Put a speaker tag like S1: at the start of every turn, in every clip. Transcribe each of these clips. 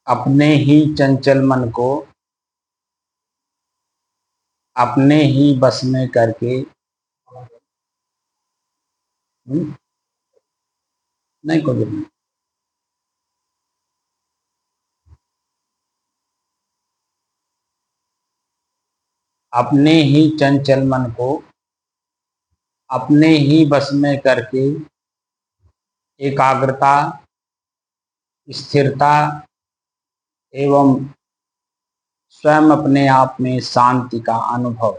S1: अपने ही चंचल मन को अपने ही बस में करके नहीं को नहीं। अपने ही चंचल मन को अपने ही बस में करके एकाग्रता, स्थिरता एवं स्वयं अपने आप में शांति का अनुभव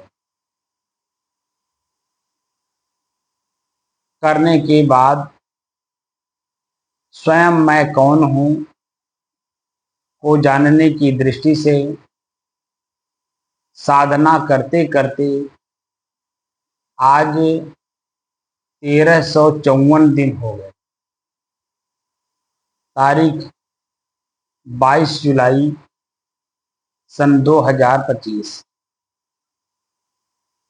S1: करने के बाद स्वयं मैं कौन हूँ को जानने की दृष्टि से साधना करते करते आज 1354 दिन हो गए। तारीख 22 जुलाई सन 2025,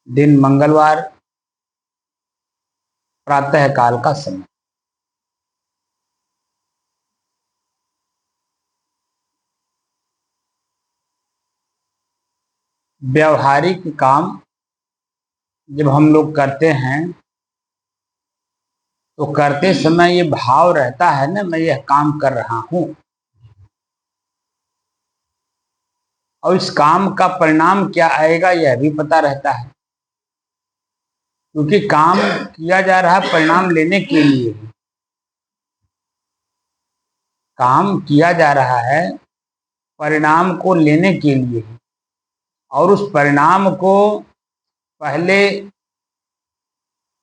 S1: दिन मंगलवार, प्रातः काल का समय। व्यवहारिक काम जब हम लोग करते हैं तो करते समय ये भाव रहता है ना, मैं यह काम कर रहा हूं, और इस काम का परिणाम क्या आएगा यह भी पता रहता है, क्योंकि काम किया जा रहा है परिणाम लेने के लिए। काम किया जा रहा है परिणाम को लेने के लिए, और उस परिणाम को पहले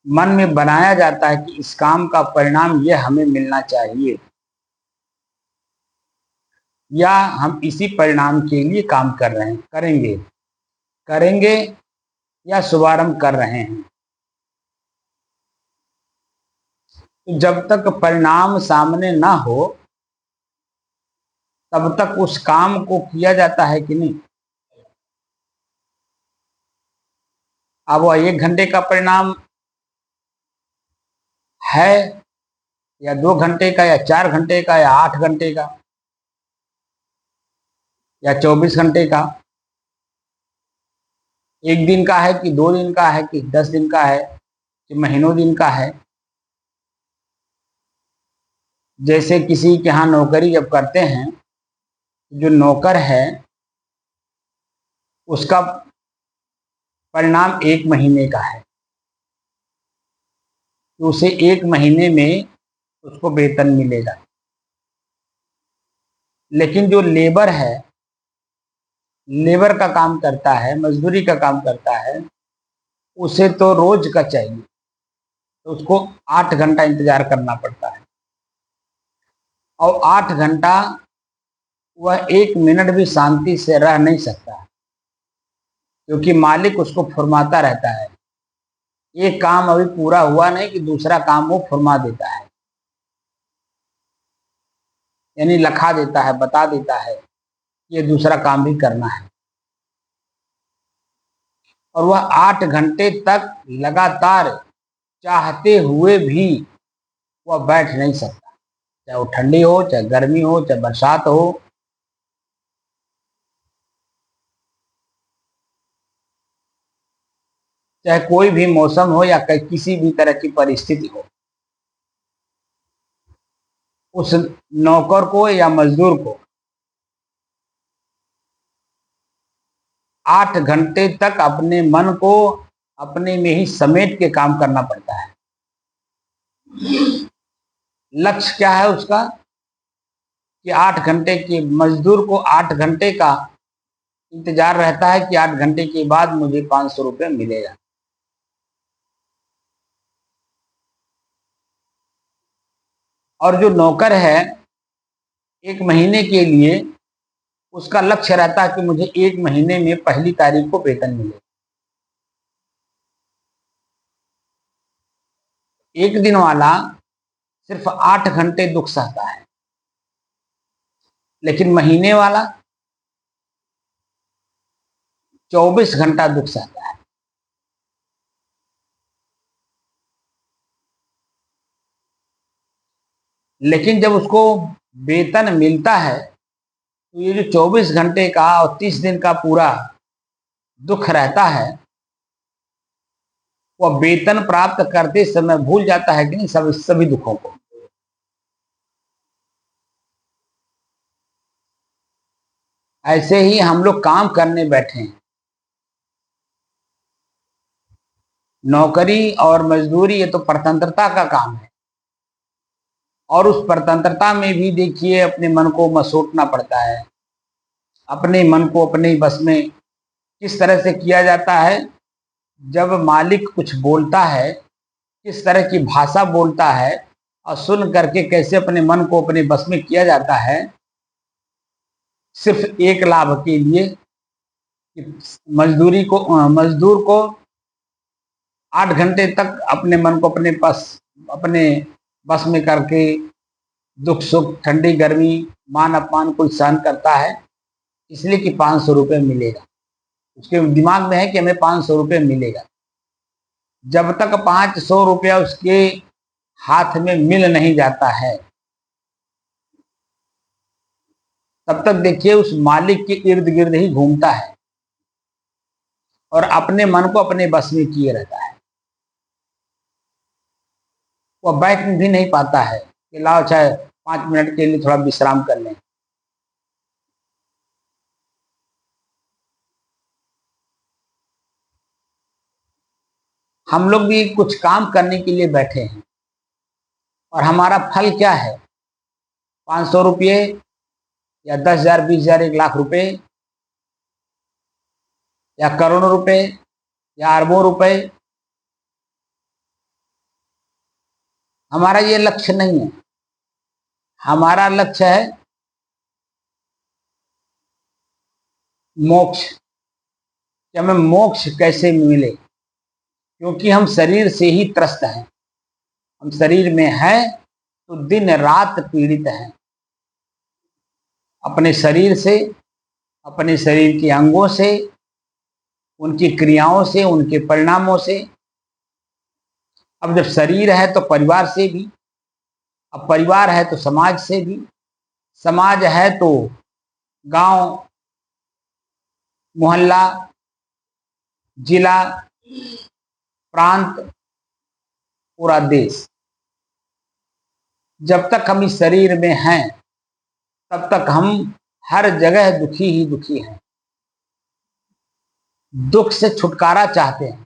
S1: मन में बनाया जाता है कि इस काम का परिणाम यह हमें मिलना चाहिए, या हम इसी परिणाम के लिए काम कर रहे हैं, करेंगे या शुभारंभ कर रहे हैं। तो जब तक परिणाम सामने ना हो तब तक उस काम को किया जाता है कि नहीं। अब वह 1 घंटे का परिणाम है या 2 घंटे का या 4 घंटे का या 8 घंटे का या 24 घंटे का, 1 दिन का है कि 2 दिन का है कि 10 दिन का है कि महीनों दिन का है। जैसे किसी के यहाँ नौकरी जब करते हैं, जो नौकर है उसका परिणाम 1 महीने का है, तो उसे 1 महीने में उसको वेतन मिलेगा। लेकिन जो लेबर है, लेबर का काम करता है, मजदूरी का काम करता है, उसे तो रोज का चाहिए, तो उसको 8 घंटा इंतजार करना पड़ता है, और 8 घंटा वह 1 मिनट भी शांति से रह नहीं सकता, क्योंकि मालिक उसको फुर्माता रहता है। एक काम अभी पूरा हुआ नहीं कि दूसरा काम वो फुर्मा देता है, यानी लखा देता है, बता देता है ये दूसरा काम भी करना है। और वह 8 घंटे तक लगातार चाहते हुए भी वह बैठ नहीं सकता, चाहे वो ठंडी हो, चाहे गर्मी हो, चाहे बरसात हो। चाहे कोई भी मौसम हो या किसी भी तरह की परिस्थिति हो, उस नौकर को या मजदूर को 8 घंटे तक अपने मन को अपने में ही समेट के काम करना पड़ता है। लक्ष्य क्या है उसका कि 8 घंटे के मजदूर को 8 घंटे का इंतजार रहता है कि 8 घंटे के बाद मुझे 500 रुपये मिलेगा। और जो नौकर है 1 महीने के लिए उसका लक्ष्य रहता है कि मुझे 1 महीने में पहली तारीख को वेतन मिले। 1 दिन वाला सिर्फ 8 घंटे दुख सहता है, लेकिन महीने वाला 24 घंटा दुख सहता है। लेकिन जब उसको वेतन मिलता है तो ये जो 24 घंटे का और 30 दिन का पूरा दुख रहता है, वह वेतन प्राप्त करते समय भूल जाता है कि नहीं सभी दुखों को। ऐसे ही हम लोग काम करने बैठे हैं। नौकरी और मजदूरी ये तो स्वतंत्रता का काम है, और उस स्वतंत्रता में भी देखिए अपने मन को मसोटना पड़ता है। अपने मन को अपने बस में किस तरह से किया जाता है, जब मालिक कुछ बोलता है किस तरह की भाषा बोलता है और सुन करके कैसे अपने मन को अपने बस में किया जाता है, सिर्फ एक लाभ के लिए कि मजदूर को 8 घंटे तक अपने मन को अपने बस में करके दुख सुख ठंडी गर्मी मान अपमान को सहन करता है, इसलिए कि 500 रुपये मिलेगा। उसके दिमाग में है कि हमें 500 रुपये मिलेगा। जब तक 500 रुपया उसके हाथ में मिल नहीं जाता है, तब तक देखिए उस मालिक के इर्द गिर्द ही घूमता है और अपने मन को अपने बस में किए रहता है। वह बैठ भी नहीं पाता है कि लाओ चाहे 5 मिनट के लिए थोड़ा विश्राम कर लें। हम लोग भी कुछ काम करने के लिए बैठे हैं और हमारा फल क्या है? 500 रुपये या 10,000, 20,000, 1,00,000 रुपये या करोड़ों रुपए या अरबों रुपए। हमारा ये लक्ष्य नहीं है। हमारा लक्ष्य है मोक्ष, कि हमें मोक्ष कैसे मिले, क्योंकि हम शरीर से ही त्रस्त हैं। हम शरीर में हैं तो दिन रात पीड़ित हैं, अपने शरीर से, अपने शरीर के अंगों से, उनकी क्रियाओं से, उनके परिणामों से। अब जब शरीर है तो परिवार से भी, अब परिवार है तो समाज से भी, समाज है तो गांव, मोहल्ला, जिला, प्रांत, पूरा देश। जब तक हम इस शरीर में हैं तब तक हम हर जगह दुखी ही दुखी हैं। दुख से छुटकारा चाहते हैं,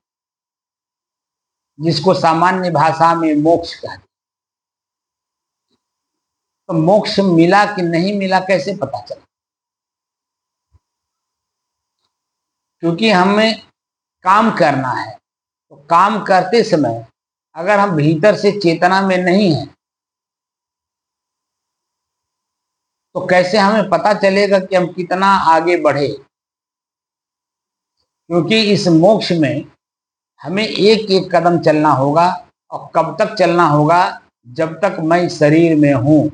S1: जिसको सामान्य भाषा में मोक्ष कहते हैं। तो मोक्ष मिला कि नहीं मिला कैसे पता चला? क्योंकि हमें काम करना है, तो काम करते समय अगर हम भीतर से चेतना में नहीं हैं तो कैसे हमें पता चलेगा कि हम कितना आगे बढ़े? क्योंकि इस मोक्ष में हमें एक एक कदम चलना होगा, और कब तक चलना होगा? जब तक मैं शरीर में हूं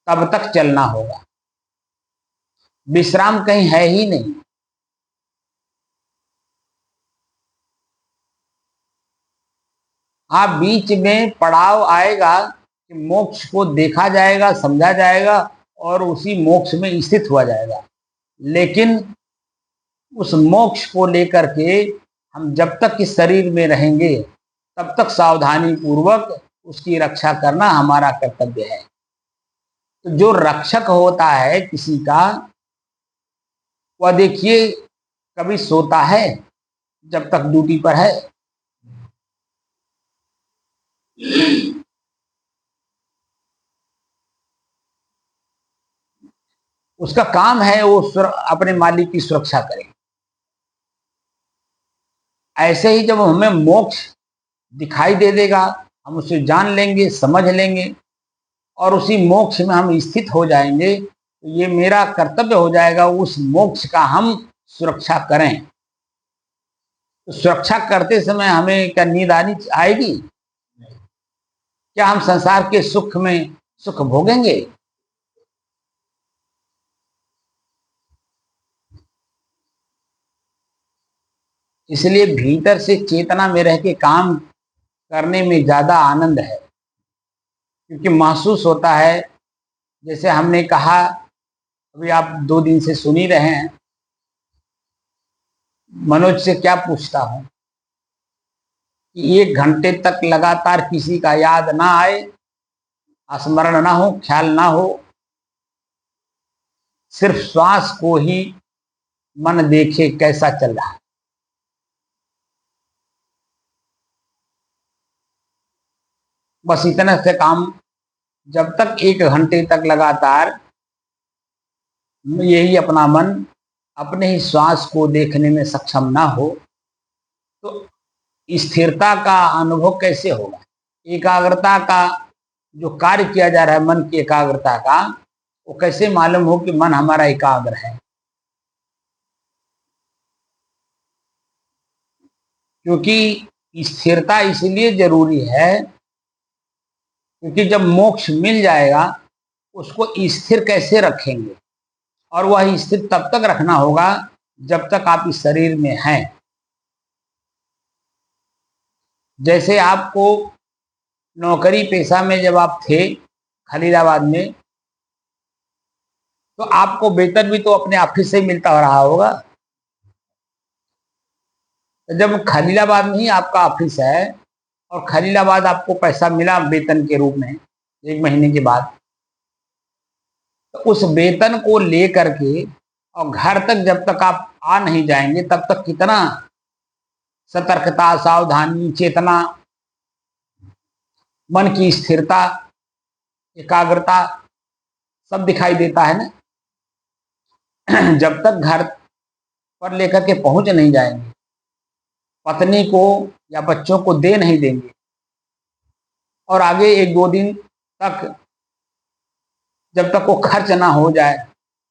S1: तब तक चलना होगा। विश्राम कहीं है ही नहीं। हाँ, बीच में पड़ाव आएगा कि मोक्ष को देखा जाएगा, समझा जाएगा और उसी मोक्ष में स्थित हुआ जाएगा। लेकिन उस मोक्ष को लेकर के हम जब तक इस शरीर में रहेंगे तब तक सावधानी पूर्वक उसकी रक्षा करना हमारा कर्तव्य है। तो जो रक्षक होता है किसी का, वह देखिए कभी सोता है जब तक ड्यूटी पर है, उसका काम है वो अपने मालिक की सुरक्षा करे। ऐसे ही जब हमें मोक्ष दिखाई दे देगा, हम उसे जान लेंगे, समझ लेंगे और उसी मोक्ष में हम स्थित हो जाएंगे, तो ये मेरा कर्तव्य हो जाएगा उस मोक्ष का हम सुरक्षा करें। तो सुरक्षा करते समय हमें क्या नींद आएगी? क्या हम संसार के सुख में सुख भोगेंगे? इसलिए भीतर से चेतना में रह के काम करने में ज्यादा आनंद है, क्योंकि महसूस होता है, जैसे हमने कहा, अभी आप 2 दिन से सुन ही रहे हैं, मनोज से क्या पूछता हूं कि 1 घंटे तक लगातार किसी का याद ना आए, स्मरण ना हो, ख्याल ना हो, सिर्फ श्वास को ही मन देखे कैसा चल रहा है। बस इतना से काम, जब तक 1 घंटे तक लगातार यही अपना मन अपने ही श्वास को देखने में सक्षम ना हो, तो स्थिरता का अनुभव कैसे होगा? एकाग्रता का जो कार्य किया जा रहा है, मन की एकाग्रता का, वो कैसे मालूम हो कि मन हमारा एकाग्र है? क्योंकि स्थिरता इसलिए जरूरी है, क्योंकि जब मोक्ष मिल जाएगा उसको स्थिर कैसे रखेंगे? और वह स्थिर तब तक रखना होगा जब तक आप इस शरीर में हैं। जैसे आपको नौकरी पेशा में जब आप थे खलीलाबाद में, तो आपको वेतन भी तो अपने ऑफिस से ही मिलता रहा होगा। तो जब खलीलाबाद में ही आपका ऑफिस है और खलीलाबाद आपको पैसा मिला वेतन के रूप में 1 महीने के बाद, तो उस वेतन को लेकर के और घर तक जब तक आप आ नहीं जाएंगे तब तक कितना सतर्कता, सावधानी, चेतना, मन की स्थिरता, एकाग्रता सब दिखाई देता है ना। जब तक घर पर लेकर के पहुंच नहीं जाएंगे, पत्नी को या बच्चों को दे नहीं देंगे, और आगे 1-2 दिन तक जब तक वो खर्च ना हो जाए,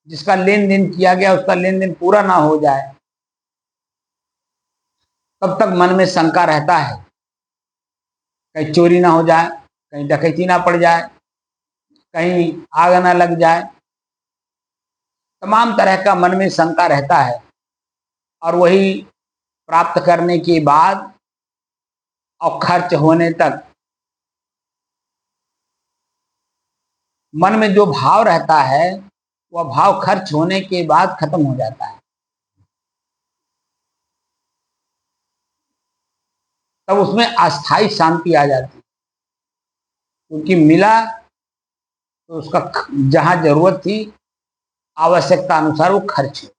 S1: जिसका लेन देन किया गया उसका लेन देन पूरा ना हो जाए, तब तक मन में शंका रहता है, कहीं चोरी ना हो जाए, कहीं डकैती ना पड़ जाए, कहीं आग ना लग जाए, तमाम तरह का मन में शंका रहता है। और वही प्राप्त करने के बाद और खर्च होने तक मन में जो भाव रहता है, वह भाव खर्च होने के बाद खत्म हो जाता है। तब उसमें अस्थाई शांति आ जाती है, क्योंकि मिला तो उसका जहां जरूरत थी आवश्यकता अनुसार वो खर्च हो।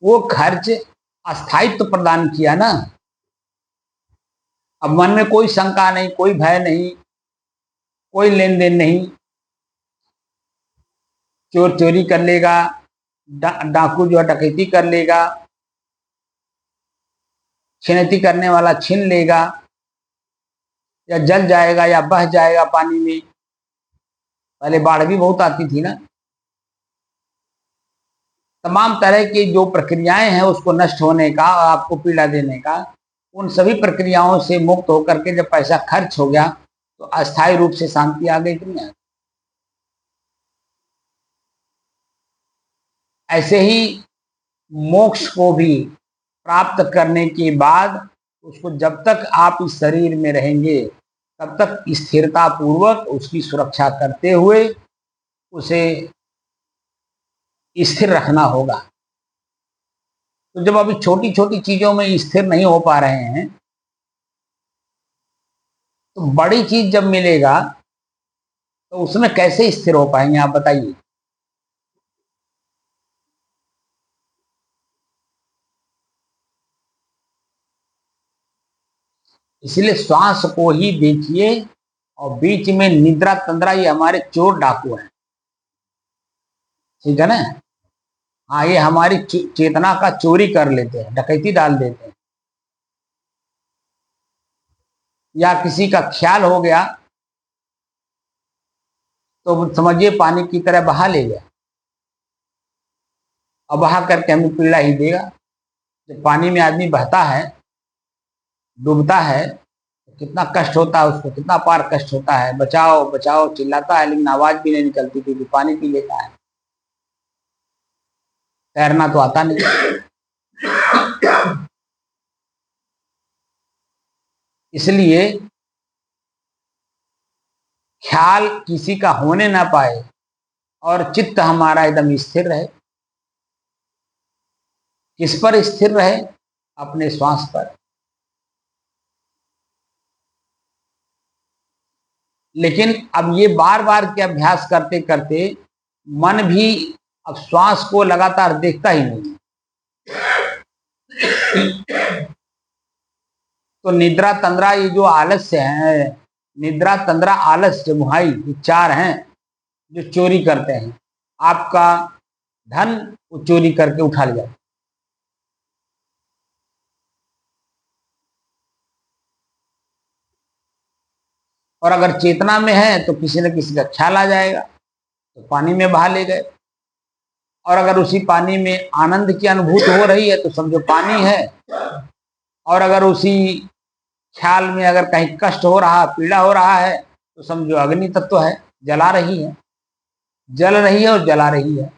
S1: वो खर्च अस्थायित्व प्रदान किया ना। अब मन में कोई शंका नहीं, कोई भय नहीं, कोई लेन देन नहीं, चोर चोरी कर लेगा, डाकू जो है डकैती कर लेगा, छिनैती करने वाला छीन लेगा, या जल जाएगा या बह जाएगा पानी में। पहले बाढ़ भी बहुत आती थी ना। तमाम तरह की जो प्रक्रियाएं हैं उसको नष्ट होने का और आपको पीड़ा देने का, उन सभी प्रक्रियाओं से मुक्त होकर के जब पैसा खर्च हो गया तो अस्थायी रूप से शांति आ गई दुनिया। ऐसे ही मोक्ष को भी प्राप्त करने के बाद उसको जब तक आप इस शरीर में रहेंगे तब तक स्थिरता पूर्वक उसकी सुरक्षा करते हुए उसे स्थिर रखना होगा। तो जब अभी छोटी छोटी चीजों में स्थिर नहीं हो पा रहे हैं, तो बड़ी चीज जब मिलेगा तो उसमें कैसे स्थिर हो पाएंगे, आप बताइए। इसलिए श्वास को ही देखिए, और बीच में निद्रा तंद्रा ये हमारे चोर डाकू हैं, ठीक है ना। हाँ, ये हमारी चेतना का चोरी कर लेते हैं, डकैती डाल देते हैं। या किसी का ख्याल हो गया तो समझिए पानी की तरह बहा ले गया, और बहा करके हमें पीड़ा ही देगा। जब पानी में आदमी बहता है, डूबता है, तो कितना कष्ट होता है उसको, कितना पार कष्ट होता है, बचाओ बचाओ चिल्लाता है, लेकिन आवाज भी नहीं निकलती क्योंकि पानी पी लेता है, तैरना तो आता नहीं। इसलिए ख्याल किसी का होने ना पाए और चित्त हमारा एकदम स्थिर रहे। किस पर स्थिर रहे? अपने श्वास पर। लेकिन अब ये बार बार के अभ्यास करते करते मन भी अब श्वास को लगातार देखता ही नहीं। तो निद्रा तंद्रा ये जो आलस्य है, निद्रा तंद्रा आलस्य मुहाई, ये चार हैं जो चोरी करते हैं आपका धन, वो चोरी करके उठा ले जाते। और अगर चेतना में है तो किसी न किसी का ख्याल आ जाएगा, तो पानी में बहा ले गए। और अगर उसी पानी में आनंद की अनुभूति हो रही है तो समझो पानी है। और अगर उसी ख्याल में अगर कहीं कष्ट हो रहा, पीड़ा हो रहा है, तो समझो अग्नि तत्व है, जला रही है, जल रही है और जला रही है।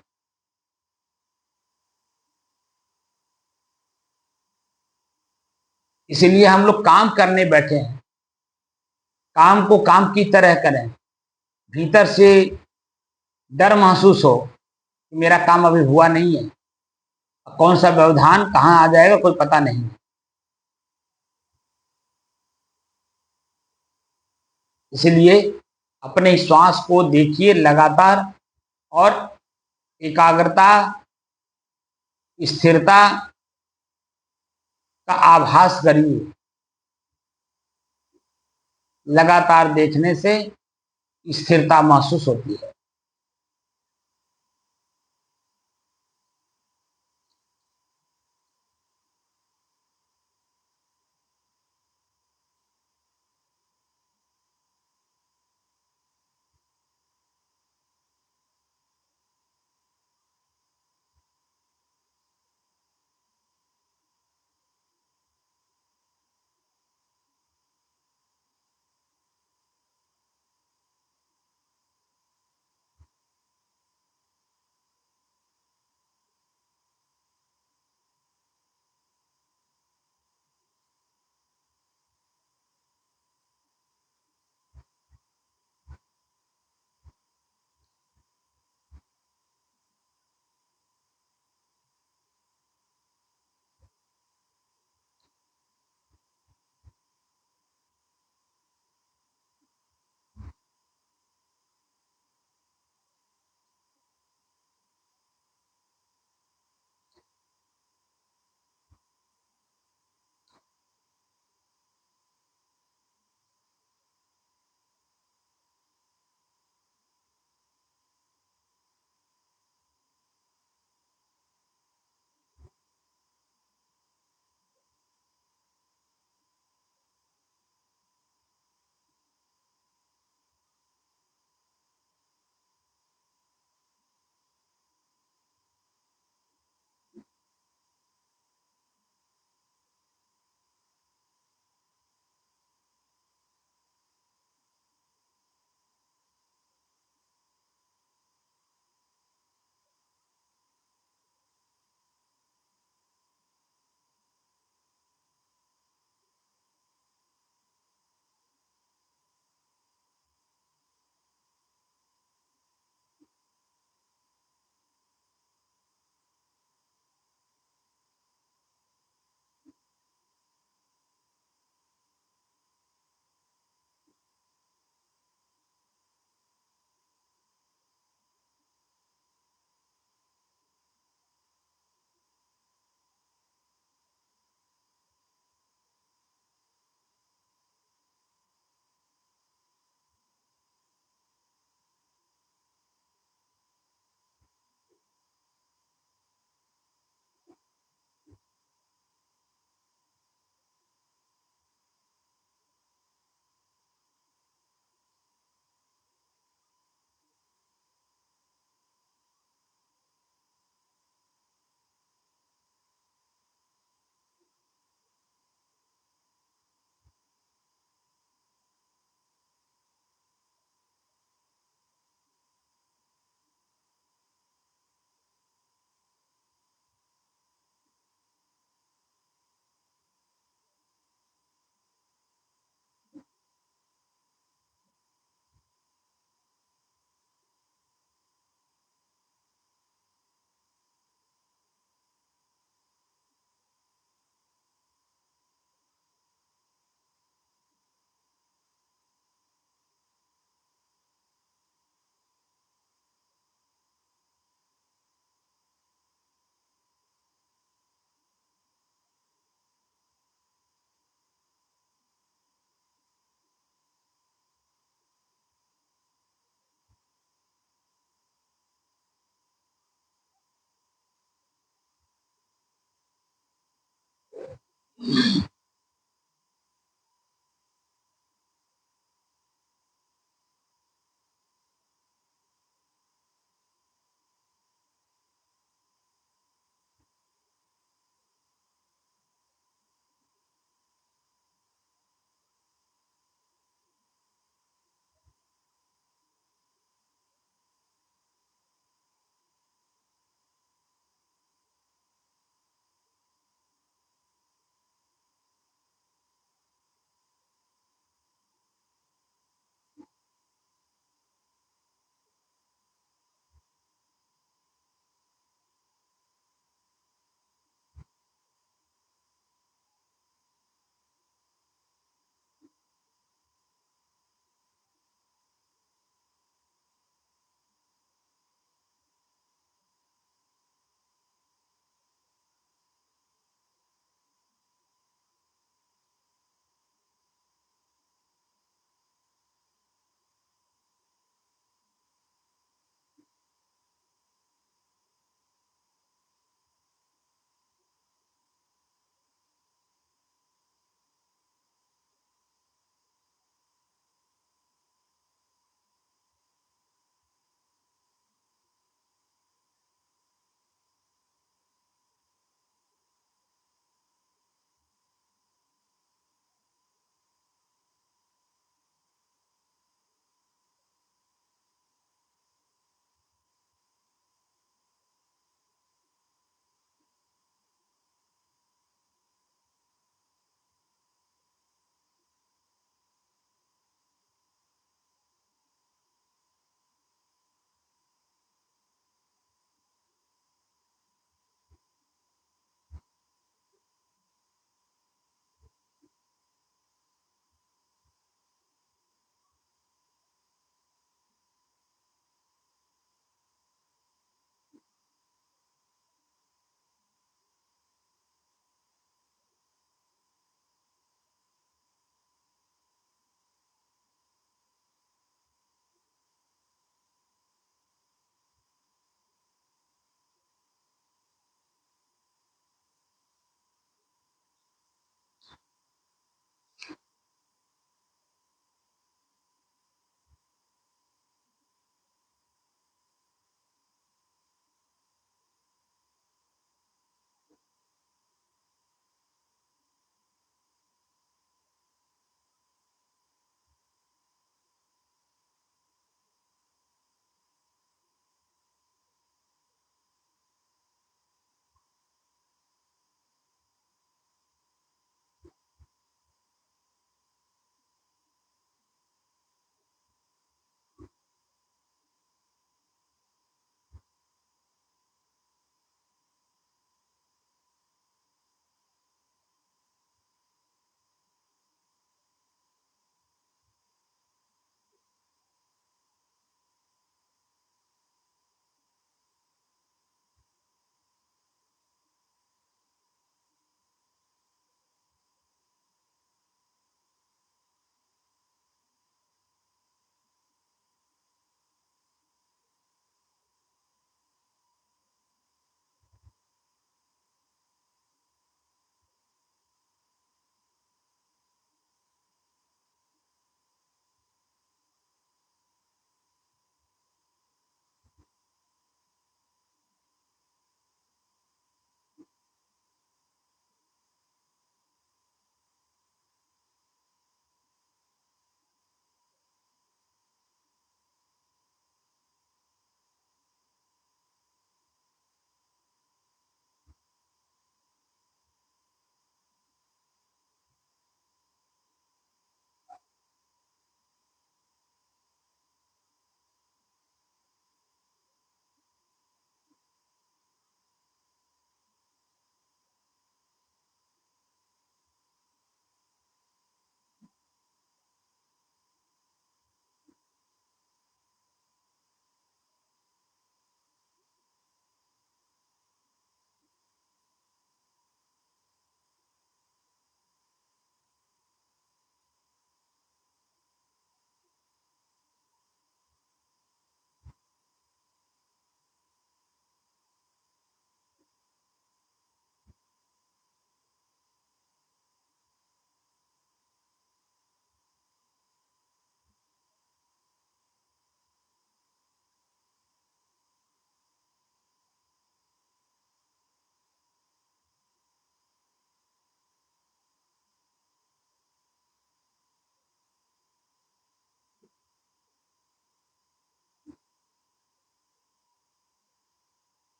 S1: इसीलिए हम लोग काम करने बैठे हैं, काम को काम की तरह करें। भीतर से डर महसूस हो कि मेरा काम अभी हुआ नहीं है, कौन सा व्यवधान कहाँ आ जाएगा कोई पता नहीं। इसलिए अपने श्वास को देखिए लगातार, और एकाग्रता, स्थिरता का आभास करिए। लगातार देखने से स्थिरता महसूस होती है।